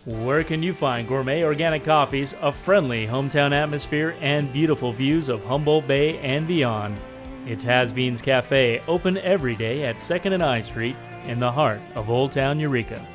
Where can you find gourmet organic coffees, a friendly hometown atmosphere, and beautiful views of Humboldt Bay and beyond? It's Has Beans Cafe, open every day at 2nd and I Street in the heart of Old Town Eureka.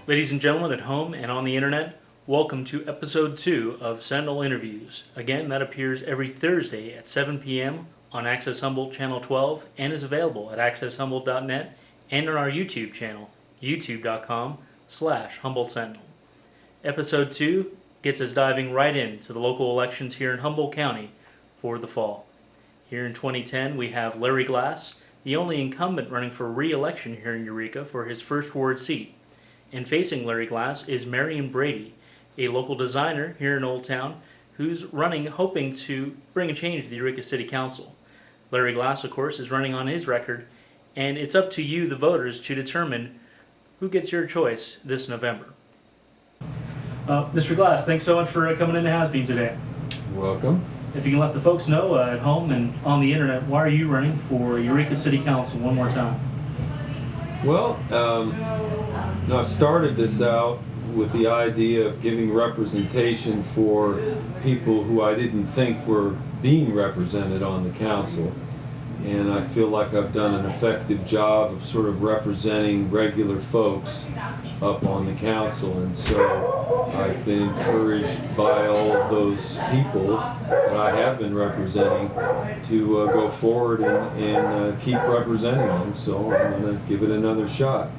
Ladies and gentlemen at home and on the internet, welcome to episode 2 of Sentinel Interviews. Again, that appears every Thursday at 7 p.m. on Access Humboldt Channel 12 and is available at accesshumboldt.net and on our YouTube channel, youtube.com/Humboldt Sentinel. Episode 2 gets us diving right into the local elections here in Humboldt County for the fall. Here in 2010, we have Larry Glass, the only incumbent running for re-election here in Eureka for his first ward seat. And facing Larry Glass is Marian Brady, a local designer here in Old Town who's running hoping to bring a change to the Eureka City Council. Larry Glass, of course, is running on his record, and it's up to you, the voters, to determine who gets your choice this November. Mr. Glass, thanks so much for coming into Has Been today. Welcome. If you can let the folks know at home and on the internet, why are you running for Eureka City Council one more time? Well, I started this out with the idea of giving representation for people who I didn't think were being represented on the council. And I feel like I've done an effective job of sort of representing regular folks up on the council. And so I've been encouraged by all of those people that I have been representing to go forward and keep representing them. So I'm going to give it another shot.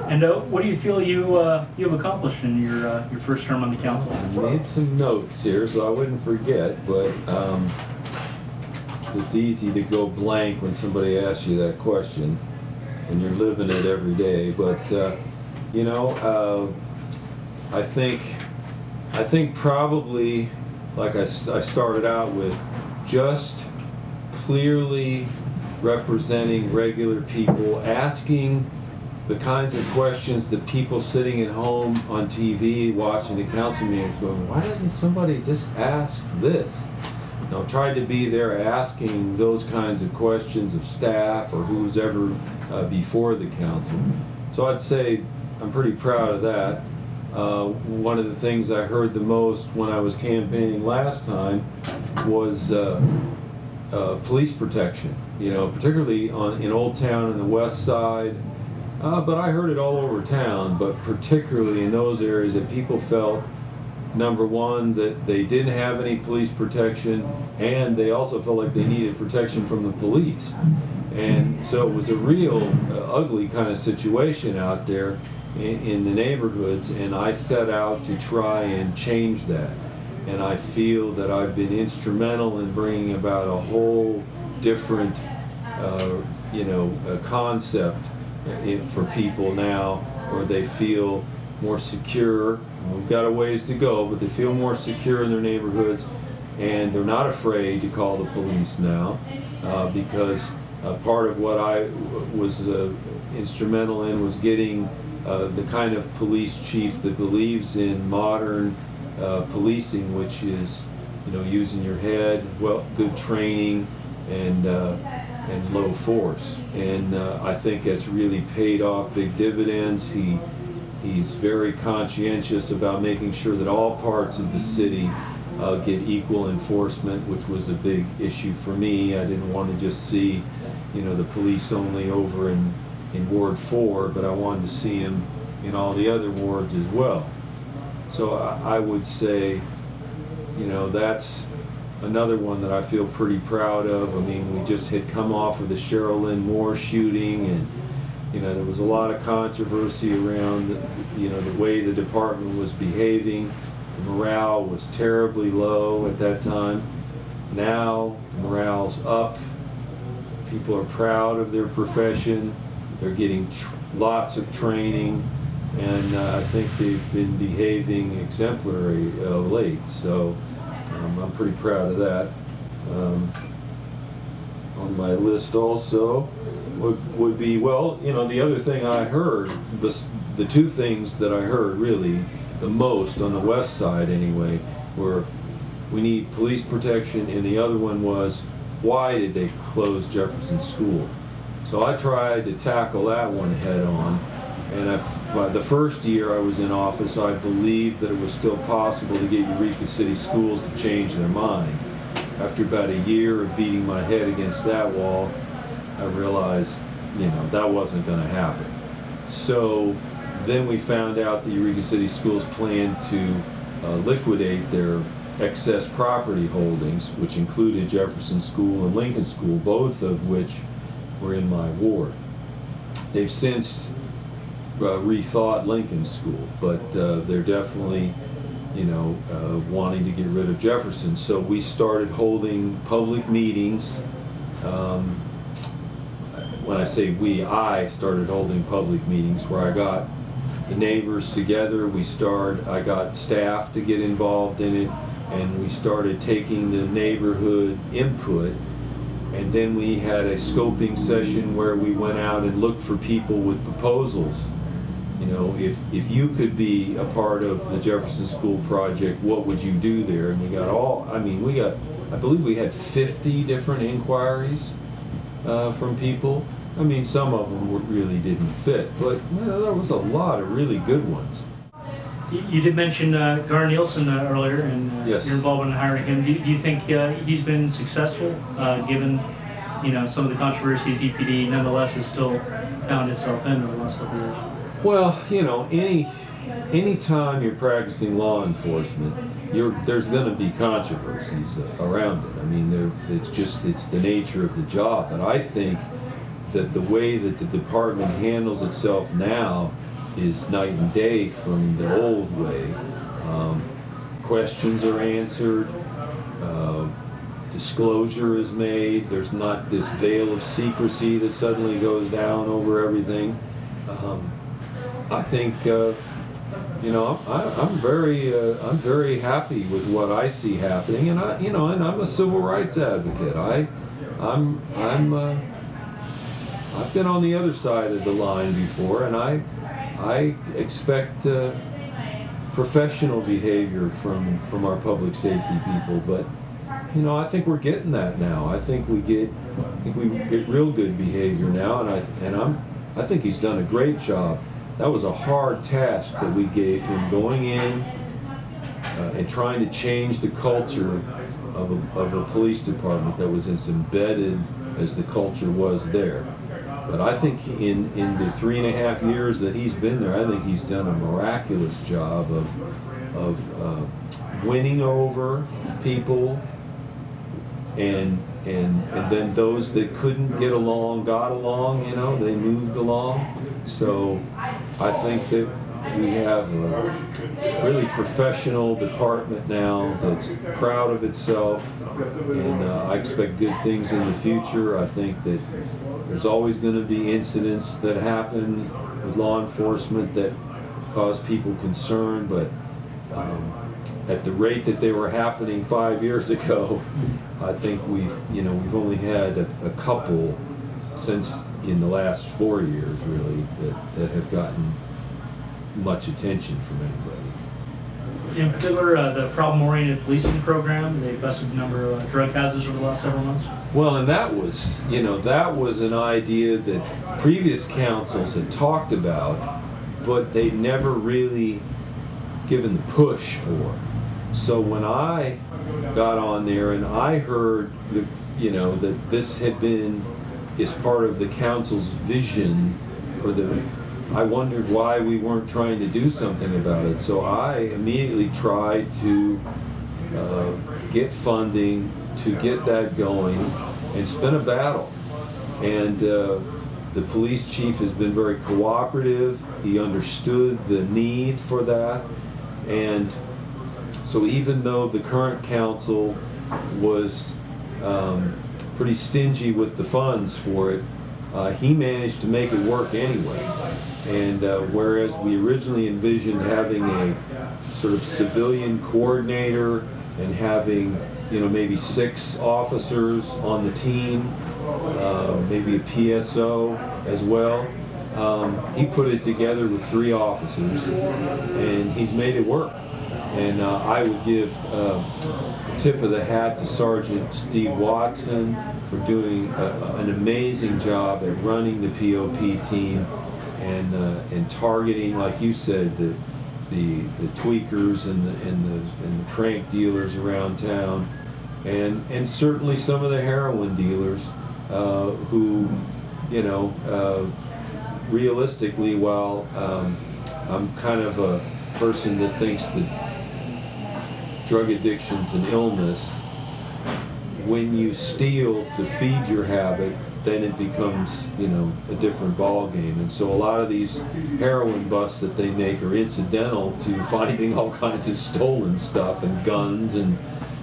And what do you feel you have accomplished in your first term on the council? I made some notes here so I wouldn't forget, but it's easy to go blank when somebody asks you that question and you're living it every day. But I think probably, like I started out with, just clearly representing regular people, asking the kinds of questions that people sitting at home on TV watching the council meetings going, why doesn't somebody just ask this? Now, tried to be there asking those kinds of questions of staff or who's ever before the council. So I'd say I'm pretty proud of that. One of the things I heard the most when I was campaigning last time was police protection. Particularly in Old Town and the West Side. But I heard it all over town, but particularly in those areas that people felt, number one, that they didn't have any police protection, and they also felt like they needed protection from the police. And so it was a real ugly kind of situation out there in the neighborhoods, and I set out to try and change that. And I feel that I've been instrumental in bringing about a whole different, concept for people now, where they feel more secure. We've got a ways to go, but they feel more secure in their neighborhoods, and they're not afraid to call the police now, because part of what I was instrumental in was getting the kind of police chief that believes in modern policing, which is using your head, good training, and low force. And I think it's really paid off big dividends. He's very conscientious about making sure that all parts of the city get equal enforcement, which was a big issue for me. I didn't want to just see the police only over in Ward 4, but I wanted to see him in all the other wards as well. So I would say that's another one that I feel pretty proud of. I mean, we just had come off of the Cheryl Lynn Moore shooting, and There was a lot of controversy around, the way the department was behaving. The morale was terribly low at that time. Now, the morale's up. People are proud of their profession. They're getting lots of training, and I think they've been behaving exemplary of late. So I'm pretty proud of that. On my list also would be, well, the other thing I heard, the two things that I heard really the most on the west side anyway, were we need police protection, and the other one was, why did they close Jefferson School? So I tried to tackle that one head on, and by the first year I was in office, I believed that it was still possible to get Eureka City Schools to change their mind. After about a year of beating my head against that wall, I realized, that wasn't going to happen. So then we found out the Eureka City Schools planned to liquidate their excess property holdings, which included Jefferson School and Lincoln School, both of which were in my ward. They've since rethought Lincoln School, but they're definitely wanting to get rid of Jefferson. So we started holding public meetings. When I say we, I started holding public meetings where I got the neighbors together. I got staff to get involved in it, and we started taking the neighborhood input. And then we had a scoping session where we went out and looked for people with proposals. If you could be a part of the Jefferson School project, what would you do there? And I believe we had 50 different inquiries from people. Some of them really didn't fit, but there was a lot of really good ones. You did mention Gar Nielsen earlier, and yes. Your involvement in hiring him. Do you think he's been successful, given some of the controversies EPD nonetheless has still found itself in over the last couple of years? Well, any time you're practicing law enforcement, there's going to be controversies around it. It's the nature of the job. But I think that the way that the department handles itself now is night and day from the old way. Questions are answered. Disclosure is made. There's not this veil of secrecy that suddenly goes down over everything. I think I'm very happy with what I see happening, and and I'm a civil rights advocate. I've been on the other side of the line before, and I expect professional behavior from our public safety people, but I think we're getting that now. I think we get real good behavior now, and I think he's done a great job. That was a hard task that we gave him, going in and trying to change the culture of a police department that was as embedded as the culture was there. But I think in the 3.5 years that he's been there, I think he's done a miraculous job of winning over people, and then those that couldn't get along got along. They moved along. So I think that we have a really professional department now that's proud of itself, and I expect good things in the future. I think that there's always going to be incidents that happen with law enforcement that cause people concern, but at the rate that they were happening 5 years ago, I think we've only had a couple since in the last 4 years, really, that have gotten much attention from anybody. In particular, the problem-oriented policing program, they busted a number of drug hazards over the last several months. Well, and that was an idea that previous councils had talked about, but they'd never really given the push for. So when I got on there and I heard that this had been is part of the council's vision for I wondered why we weren't trying to do something about it. So I immediately tried to get funding to get that going, and it's been a battle. And The police chief has been very cooperative. He understood the need for that. And so even though the current council was pretty stingy with the funds for it, he managed to make it work anyway. And whereas we originally envisioned having a sort of civilian coordinator and having, you know, maybe 6 officers on the team, maybe a PSO as well, he put it together with 3 officers, and he's made it work. And I would give a tip of the hat to Sergeant Steve Watson for doing an amazing job at running the POP team and targeting, like you said, the tweakers and the crank dealers around town, and certainly some of the heroin dealers who, you know, realistically, while I'm kind of a person that thinks that drug addiction's an illness, when you steal to feed your habit, then it becomes, you know, a different ball game. And so a lot of these heroin busts that they make are incidental to finding all kinds of stolen stuff and guns and,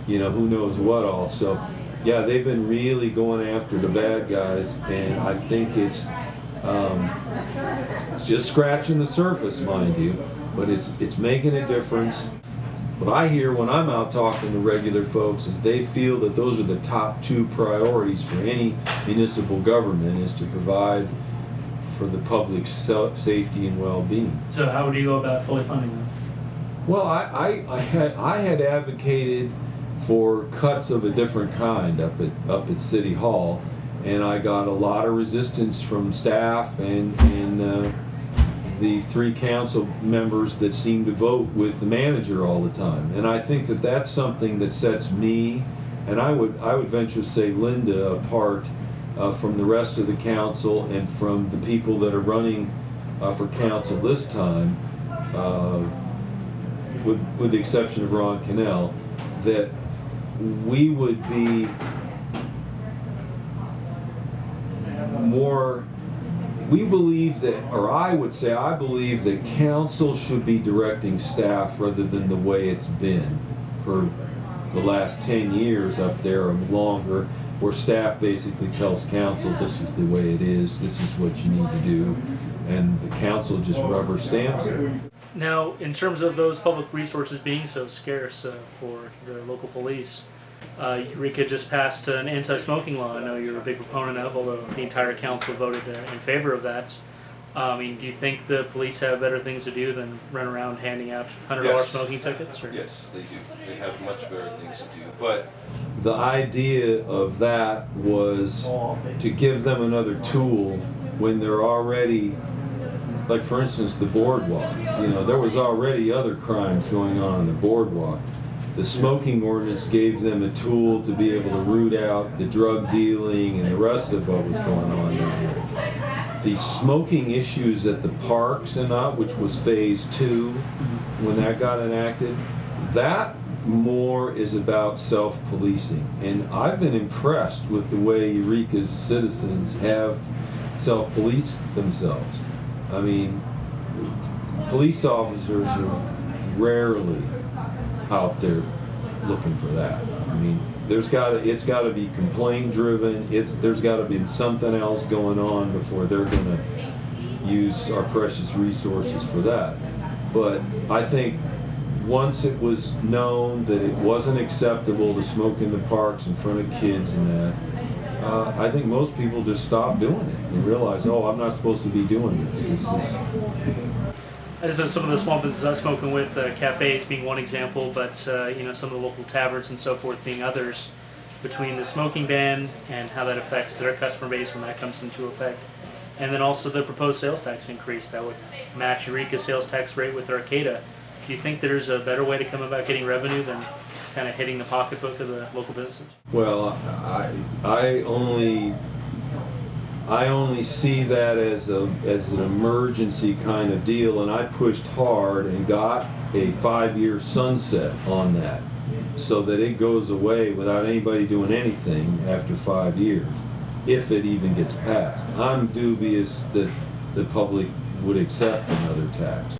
you know, who knows what all. So yeah, they've been really going after the bad guys, and I think it's just scratching the surface, mind you, but it's making a difference. What I hear when I'm out talking to regular folks is they feel that those are the top 2 priorities for any municipal government, is to provide for the public's safety and well-being. So how would you go about fully funding them? Well, I had advocated for cuts of a different kind up at City Hall, and I got a lot of resistance from staff and the 3 council members that seem to vote with the manager all the time. And I think that that's something that sets me, and I would venture to say Linda, apart from the rest of the council and from the people that are running for council this time, with the exception of Ron Cannell, that we would be more. We believe that, or I would say, I believe that council should be directing staff rather than the way it's been for the last 10 years up there or longer, where staff basically tells council, this is the way it is, this is what you need to do, and the council just rubber stamps it. Now, in terms of those public resources being so scarce for the local police, Eureka just passed an anti-smoking law. I know you're a big proponent of, although the entire council voted in favor of that. I mean, do you think the police have better things to do than run around handing out $100 smoking tickets? Or? Yes, they do. They have much better things to do. But the idea of that was to give them another tool when they're already, like for instance, the boardwalk. You know, there was already other crimes going on the boardwalk. The smoking ordinance gave them a tool to be able to root out the drug dealing and the rest of what was going on there. The smoking issues at the parks and not, which was phase 2 when that got enacted, that more is about self-policing. And I've been impressed with the way Eureka's citizens have self-policed themselves. I mean, police officers are rarely out there looking for that. I mean, it's got to be complaint driven. There's got to be something else going on before they're going to use our precious resources for that. But I think once it was known that it wasn't acceptable to smoke in the parks in front of kids and that, I think most people just stopped doing it and realized, oh, I'm not supposed to be doing this. I just know some of the small businesses I've spoken with, cafes being one example, but you know, some of the local taverns and so forth being others, between the smoking ban and how that affects their customer base when that comes into effect, and then also the proposed sales tax increase that would match Eureka's sales tax rate with Arcata. Do you think there's a better way to come about getting revenue than kind of hitting the pocketbook of the local businesses? Well, I only see that as an emergency kind of deal, and I pushed hard and got a 5-year sunset on that so that it goes away without anybody doing anything after 5 years. if it even gets passed. I'm dubious that the public would accept another tax.